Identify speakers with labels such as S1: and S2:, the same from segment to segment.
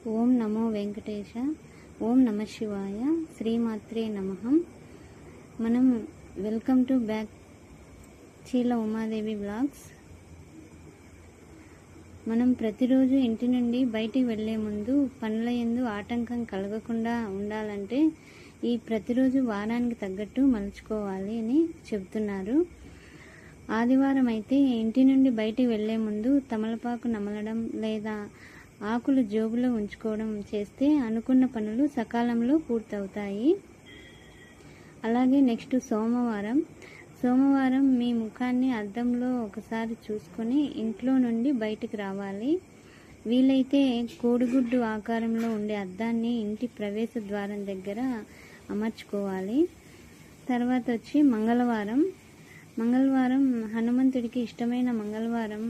S1: ఓం నమో వెంకటేశ. ఓం నమ శివాయ. శ్రీమాత్రే నమః. మనం welcome to back Cheela Umadevi blogs. మనం ప్రతిరోజు ఇంటి నుండి బయటికి వెళ్ళే ముందు పనుల యందు ఆటంకం కలగకుండా ఉండాలంటే ఈ ప్రతిరోజు వారానికి తగ్గట్టు మలుచుకోవాలి అని చెబుతున్నారు. ఆదివారం అయితే ఇంటి నుండి బయటికి వెళ్ళే ముందు తమలపాకు నమలడం లేదా ఆకులు జోబులో ఉంచుకోవడం చేస్తే అనుకున్న పనులు సకాలంలో పూర్తవుతాయి. అలాగే నెక్స్ట్ సోమవారం మీ ముఖాన్ని అద్దంలో ఒకసారి చూసుకొని ఇంట్లో నుండి బయటికి రావాలి. వీలైతే కోడిగుడ్డు ఆకారంలో ఉండే అద్దాన్ని ఇంటి ప్రవేశ ద్వారం దగ్గర అమర్చుకోవాలి. తర్వాత వచ్చి మంగళవారం హనుమంతుడికి ఇష్టమైన మంగళవారం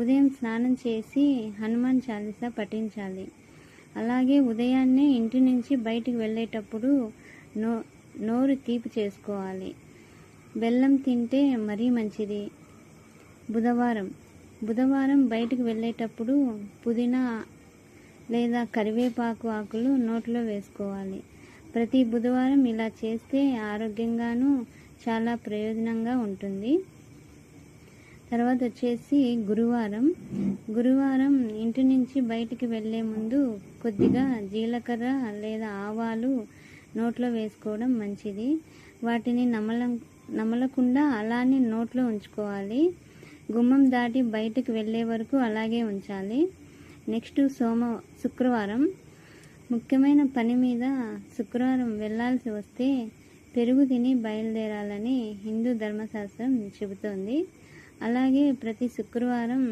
S1: ఉదయం స్నానం చేసి హనుమాన్ చాలీసా పఠించాలి. అలాగే ఉదయాన్నే ఇంటి నుంచి బయటికి వెళ్ళేటప్పుడు నోరు తీపి చేసుకోవాలి. బెల్లం తింటే మరీ మంచిది. బుధవారం బయటికి వెళ్ళేటప్పుడు పుదీనా లేదా కరివేపాకు ఆకులు నోట్లో వేసుకోవాలి. ప్రతి బుధవారం ఇలా చేస్తే ఆరోగ్యంగాను చాలా ప్రయోజనంగా ఉంటుంది. తర్వాత వచ్చేసి గురువారం ఇంటి నుంచి బయటికి వెళ్ళే ముందు కొద్దిగా జీలకర్ర లేదా ఆవాలు నోట్లో వేసుకోవడం మంచిది. వాటిని నమలకుండా అలానే నోట్లో ఉంచుకోవాలి. గుమ్మం దాటి బయటికి వెళ్ళే వరకు అలాగే ఉంచాలి. నెక్స్ట్ శుక్రవారం ముఖ్యమైన పని మీద శుక్రవారం వెళ్ళాల్సి వస్తే పెరుగు తిని బయలుదేరాలని హిందూ ధర్మశాస్త్రం చెబుతోంది. అలాగే ప్రతి శుక్రవారం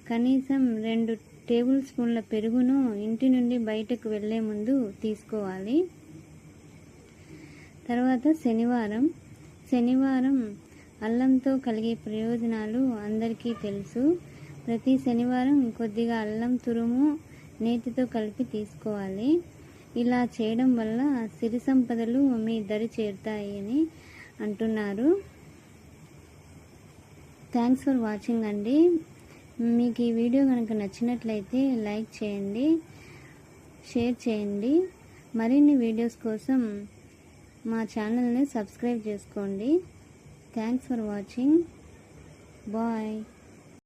S1: కనీసం 2 టేబుల్ స్పూన్ల పెరుగును ఇంటి నుండి బయటకు వెళ్ళే ముందు తీసుకోవాలి. తర్వాత శనివారం అల్లంతో కలిగే ప్రయోజనాలు అందరికీ తెలుసు. ప్రతి శనివారం కొద్దిగా అల్లం తురుము నేతితో కలిపి తీసుకోవాలి. ఇలా చేయడం వల్ల సిరి సంపదలు మీ దరి చేరుతాయని అంటున్నారు. థ్యాంక్స్ ఫర్ వాచింగ్ అండి. మీకు ఈ వీడియో కనుక నచ్చినట్లయితే లైక్ చేయండి, షేర్ చేయండి. మరిన్ని వీడియోస్ కోసం మా ఛానల్ని సబ్స్క్రైబ్ చేసుకోండి. Thanks for watching. బాయ్.